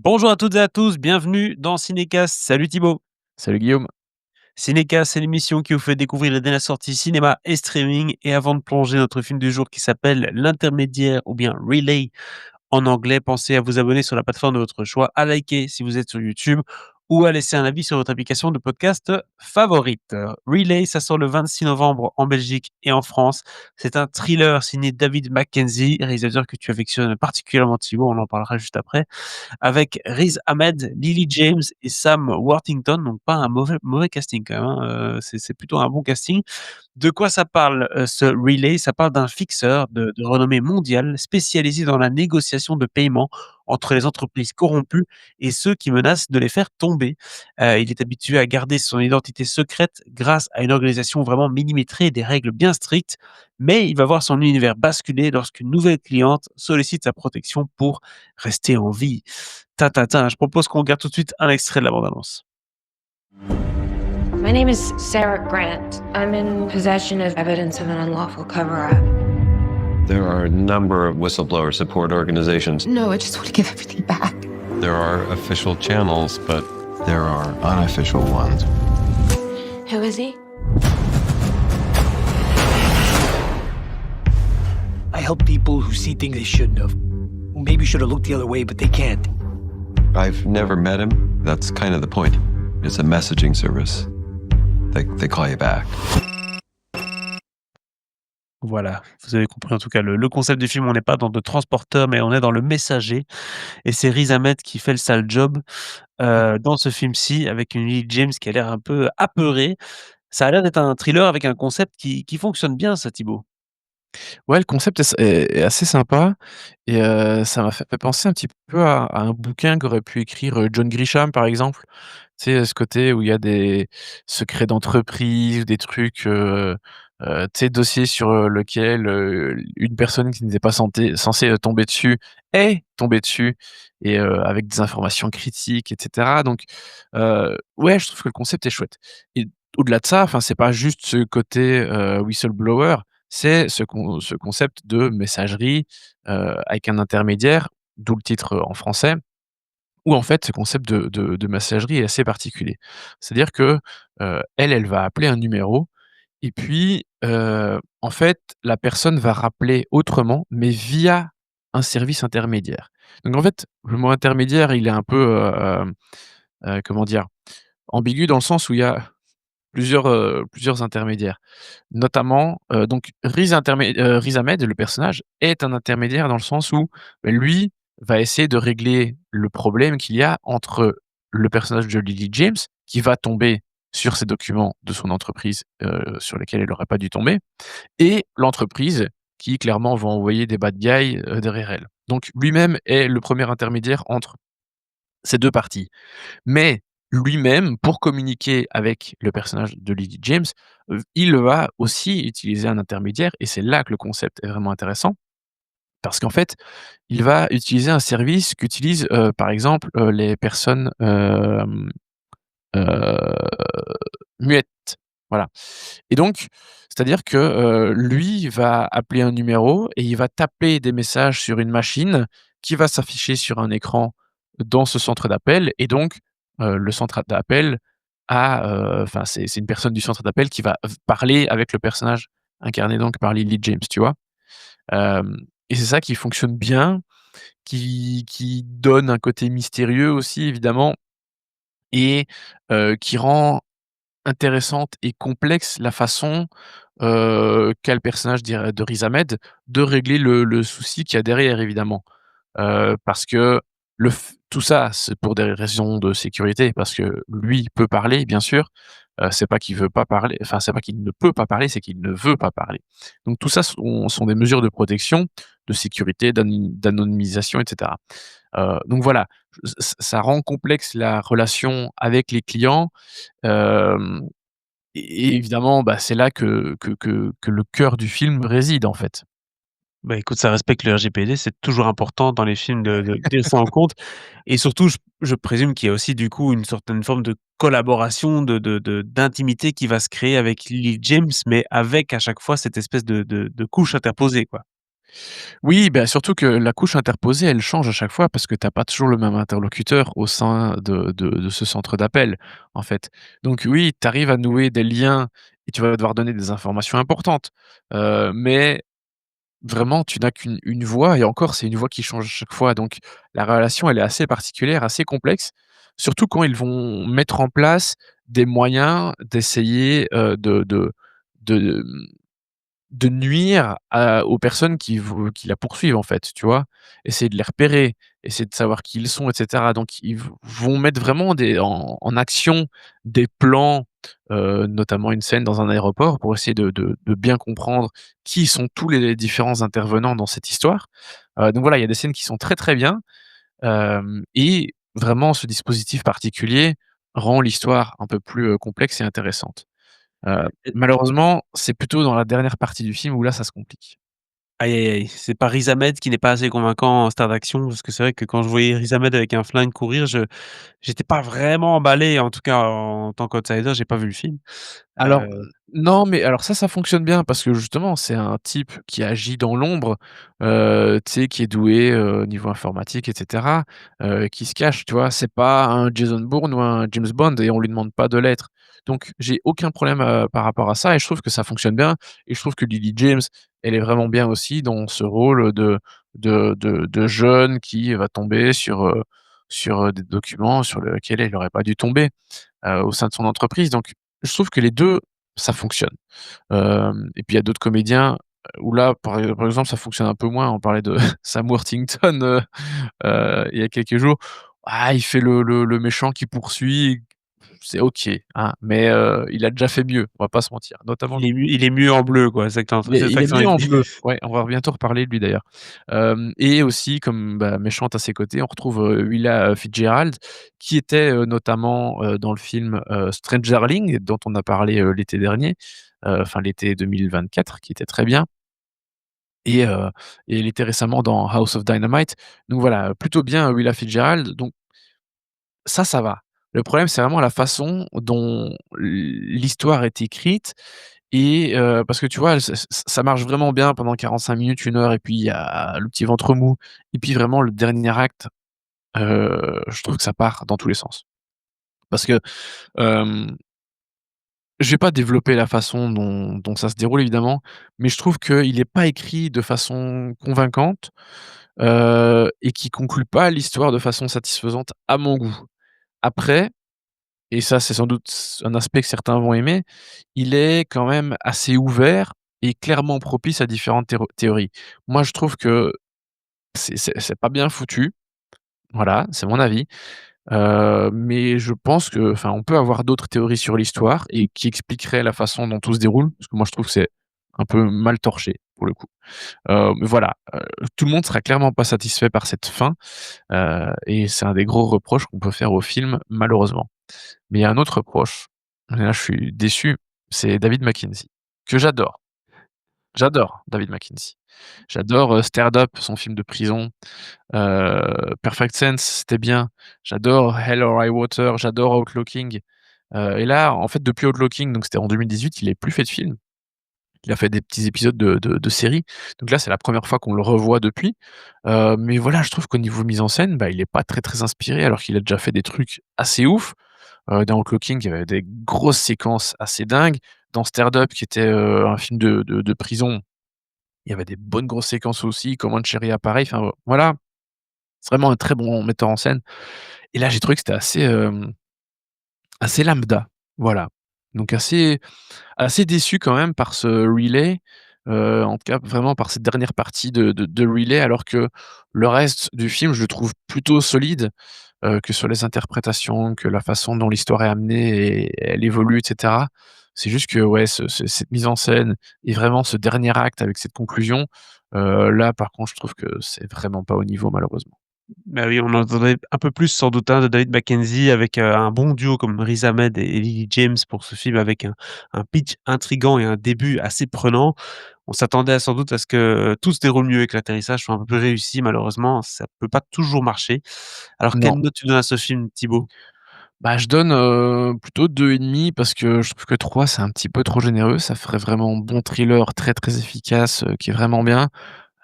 Bonjour à toutes et à tous, bienvenue dans Cinécast. Salut Thibaut. Salut Guillaume. Cinécast, c'est l'émission qui vous fait découvrir les dernières sorties cinéma et streaming. Et avant de plonger notre film du jour qui s'appelle L'intermédiaire ou bien Relay en anglais, pensez à vous abonner sur la plateforme de votre choix, à liker si vous êtes sur YouTube ou à laisser un avis sur votre application de podcast favorite. Relay, ça sort le 26 novembre en Belgique et en France. C'est un thriller signé David Mackenzie, réalisateur que tu affectionnes particulièrement Thibaut, on en parlera juste après, avec Riz Ahmed, Lily James et Sam Worthington, donc pas un mauvais casting quand même, hein, c'est plutôt un bon casting. De quoi ça parle, ce Relay? Ça parle d'un fixeur de renommée mondiale spécialisé dans la négociation de paiement entre les entreprises corrompues et ceux qui menacent de les faire tomber. Il est habitué à garder son identité secrète grâce à une organisation vraiment millimétrée et des règles bien strictes, mais il va voir son univers basculer lorsqu'une nouvelle cliente sollicite sa protection pour rester en vie. Tintintin, je propose qu'on regarde tout de suite un extrait de la bande annonce. My name is Sarah Grant. I'm in possession of evidence of an unlawful cover up. There are a number of whistleblower support organizations. No, I just want to give everything back. There are official channels, but there are unofficial ones. Who is he? I help people who see things they shouldn't have. Who maybe should have looked the other way, but they can't. I've never met him. That's kind of the point. It's a messaging service. They call you back. Voilà, vous avez compris en tout cas le concept du film. On n'est pas dans de transporteur, mais on est dans le messager et c'est Riz Ahmed qui fait le sale job, dans ce film-ci avec une Lily James qui a l'air un peu apeurée. Ça a l'air d'être un thriller avec un concept qui fonctionne bien ça, Thibaut. Ouais, le concept est assez sympa et ça m'a fait penser un petit peu à un bouquin qu'aurait pu écrire, John Grisham, par exemple. Tu sais, ce côté où il y a des secrets d'entreprise, des trucs, tu sais, dossiers sur, lequel, une personne qui n'était pas censée, tomber dessus est tombée dessus et avec des informations critiques et cetera. Donc ouais, je trouve que le concept est chouette et au-delà de ça, enfin, c'est pas juste ce côté, whistleblower, c'est ce concept de messagerie, avec un intermédiaire, d'où le titre, en français, où en fait ce concept de messagerie est assez particulier. C'est-à-dire que, elle va appeler un numéro et puis, en fait, la personne va rappeler autrement, mais via un service intermédiaire. Donc en fait, le mot intermédiaire, il est un peu, comment dire? Ambigu dans le sens où il y a plusieurs intermédiaires. Notamment, donc Riz Ahmed, le personnage, est un intermédiaire dans le sens où, lui va essayer de régler le problème qu'il y a entre le personnage de Lily James, qui va tomber sur ces documents de son entreprise, sur lesquels elle aurait pas dû tomber, et l'entreprise qui clairement va envoyer des bad guys, derrière elle. Donc lui-même est le premier intermédiaire entre ces 2 parties. Mais lui-même, pour communiquer avec le personnage de Lily James, il va aussi utiliser un intermédiaire et c'est là que le concept est vraiment intéressant. Parce qu'en fait, il va utiliser un service qu'utilisent, par exemple, les personnes, heu, muettes. Voilà. Et donc, c'est-à-dire que, lui va appeler un numéro et il va taper des messages sur une machine qui va s'afficher sur un écran dans ce centre d'appel et donc, le centre d'appel a, enfin, c'est une personne du centre d'appel qui va parler avec le personnage incarné donc par Lily James, tu vois? Hem et c'est ça qui fonctionne bien, qui donne un côté mystérieux aussi évidemment et qui rend intéressante et complexe la façon, qu'a le personnage de Riz Ahmed de régler le souci qu'il y a derrière évidemment. Parce que le f tout ça, c'est pour des raisons de sécurité, parce que lui peut parler bien sûr, c'est pas qu'il veut pas parler, enfin c'est pas qu'il ne peut pas parler, c'est qu'il ne veut pas parler. Donc tout ça sont des mesures de protection, de sécurité, d'anonymisation et cetera. Donc voilà, ça rend complexe la relation avec les clients, hem et évidemment, bah, c'est là que le cœur du film réside en fait. Bah, écoute, ça respecte le RGPD, c'est toujours important dans les films de tenir ça en compte et surtout je présume qu'il y a aussi du coup une certaine forme de collaboration, d'intimité qui va se créer avec Lily James, mais avec à chaque fois cette espèce de couche interposée, quoi. Oui, bah, surtout que la couche interposée, elle change à chaque fois parce que tu as pas toujours le même interlocuteur au sein de ce centre d'appel, en fait. Donc oui, tu arrives à nouer des liens et tu vas devoir donner des informations importantes, mais vraiment, tu n'as qu'une voix et encore, c'est une voix qui change à chaque fois, donc la relation, elle est assez particulière, assez complexe, surtout quand ils vont mettre en place des moyens d'essayer, de, de nuire à aux personnes qui la poursuivent, en fait, tu vois? Essayer de les repérer, essayer de savoir qui ils sont et cetera. Donc ils vont mettre vraiment des en action des plans, notamment une scène dans un aéroport pour essayer de bien comprendre qui sont tous les différents intervenants dans cette histoire. Donc voilà, il y a des scènes qui sont très, très bien, et vraiment ce dispositif particulier rend l'histoire un peu plus, complexe et intéressante. Heu, Et Malheureusement, c'est plutôt dans la dernière partie du film où là, ça se complique. aïe, aïe, aïe, c'est pas Riz Ahmed qui n'est pas assez convaincant en star d'action, parce que c'est vrai que quand je voyais Riz Ahmed avec un flingue courir, j'étais pas vraiment emballé, en tout cas en tant qu'outsider, j'ai pas vu le film. Alors, Heu, non, mais alors ça fonctionne bien parce que justement, c'est un type qui agit dans l'ombre, tu sais, qui est doué, au niveau informatique et cetera, qui se cache, tu vois? C'est pas un Jason Bourne ou un James Bond et on lui demande pas de l'être. Donc j'ai aucun problème, par rapport à ça et je trouve que ça fonctionne bien et je trouve que Lily James, elle est vraiment bien aussi dans ce rôle de jeune qui va tomber sur des documents sur lesquels elle aurait pas dû tomber. Au sein de son entreprise. Donc je trouve que les 2 ça fonctionne. Et puis il y a d'autres comédiens, où là, par exemple, ça fonctionne un peu moins. On parlait de Sam Worthington, il y a quelques jours. Ah, il fait le méchant qui poursuit, c'est OK, hein, mais il a déjà fait mieux, on va pas se mentir. Notamment il est mieux en bleu, quoi, c'est ça il que est tu as envie mieux de en dire. bleu. Ouais, on va bientôt reparler de lui d'ailleurs. Et aussi comme, bah, méchante à ses côtés, on retrouve, Willa Fitzgerald qui était, notamment, dans le film, Strangerling dont on a parlé, l'été dernier, enfin l'été 2024 qui était très bien et elle était récemment dans House of Dynamite. Donc voilà, plutôt bien, Willa Fitzgerald, donc ça va. Le problème, c'est vraiment la façon dont l'histoire est écrite et parce que tu vois, ça marche vraiment bien pendant 45 minutes, 1 heure et puis il y a le petit ventre mou et puis vraiment le dernier acte, je trouve que ça part dans tous les sens. Parce que, hem, je vais pas développer la façon dont ça se déroule évidemment, mais je trouve qu'il est pas écrit de façon convaincante, et qui conclut pas l'histoire de façon satisfaisante à mon goût. Après, et ça, c'est sans doute un aspect que certains vont aimer, il est quand même assez ouvert et clairement propice à différentes théories. Moi, je trouve que c'est pas bien foutu, voilà, c'est mon avis, mais je pense que enfin, on peut avoir d'autres théories sur l'histoire et qui expliqueraient la façon dont tout se déroule, parce que moi, je trouve que c'est un peu mal torché, pour le coup. Mais voilà, tout le monde sera clairement pas satisfait par cette fin, et c'est un des gros reproches qu'on peut faire au film, malheureusement. Mais il y a un autre reproche, et là je suis déçu, c'est David Mackenzie, que j'adore. J'adore David Mackenzie. J'adore, Stirred Up, son film de prison, Perfect Sense, c'était bien. J'adore Hell or High Water, j'adore Outlooking, et là, en fait, depuis Outlooking, donc c'était en 2018, il ait plus fait de film. Il a fait des petits épisodes de séries. Donc là, c'est la première fois qu'on le revoit depuis, mais voilà, je trouve qu'au niveau mise en scène, bah, il est pas très, très inspiré alors qu'il a déjà fait des trucs assez ouf. Dans Outlooking, il y avait des grosses séquences assez dingues. Dans Stirred Up, qui était, un film de prison, il y avait des bonnes grosses séquences aussi. Command Cherry Appareil, enfin, voilà, c'est vraiment un très bon metteur en scène et là, j'ai trouvé que c'était assez lambda, voilà. Donc assez déçu quand même par ce Relay, en tout cas vraiment par cette dernière partie de Relay alors que le reste du film, je le trouve plutôt solide, que sur les interprétations, que la façon dont l'histoire est amenée et elle évolue et cetera. C'est juste que ouais, cette mise en scène et vraiment ce dernier acte avec cette conclusion, là par contre je trouve que c'est vraiment pas au niveau malheureusement. Bah oui, on en entendait un peu plus sans doute, hein, de David Mackenzie avec, un bon duo comme Riz Ahmed et Lily James pour ce film avec un pitch intriguant et un début assez prenant. On s'attendait sans doute à ce que tout se déroule mieux et que l'atterrissage soit un peu plus réussi. Malheureusement, ça peut pas toujours marcher. Alors quelle Non. note tu donnes à ce film, Thibaut? Bah, je donne, plutôt 2,5 parce que je trouve que 3 c'est un petit peu trop généreux. Ça ferait vraiment bon thriller très, très efficace, qui est vraiment bien.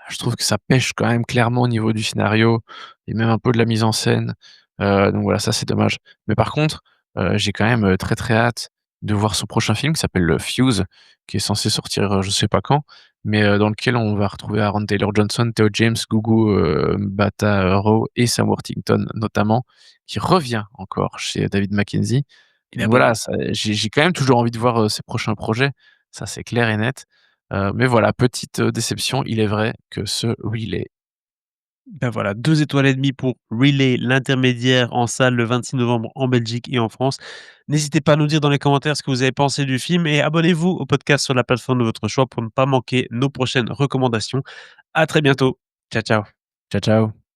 je trouve que ça pêche quand même clairement au niveau du scénario et même un peu de la mise en scène. Donc voilà, ça c'est dommage. Mais par contre, j'ai quand même, très, très hâte de voir son prochain film qui s'appelle, Fuse, qui est censé sortir, je sais pas quand, mais dans lequel on va retrouver Aaron Taylor Johnson, Theo James, Gugu, Mbatha-Raw et Sam Worthington notamment, qui revient encore chez David Mackenzie. Donc Évidemment. voilà, ça j'ai quand même toujours envie de voir, ses prochains projets, ça c'est clair et net. Mais voilà, petite, déception, il est vrai que ce Relay. Ben voilà, 2 étoiles et demie pour Relay, l'intermédiaire en salle le 26 novembre en Belgique et en France. N'hésitez pas à nous dire dans les commentaires ce que vous avez pensé du film et abonnez-vous au podcast sur la plateforme de votre choix pour ne pas manquer nos prochaines recommandations. À très bientôt. Ciao, ciao. Ciao, ciao.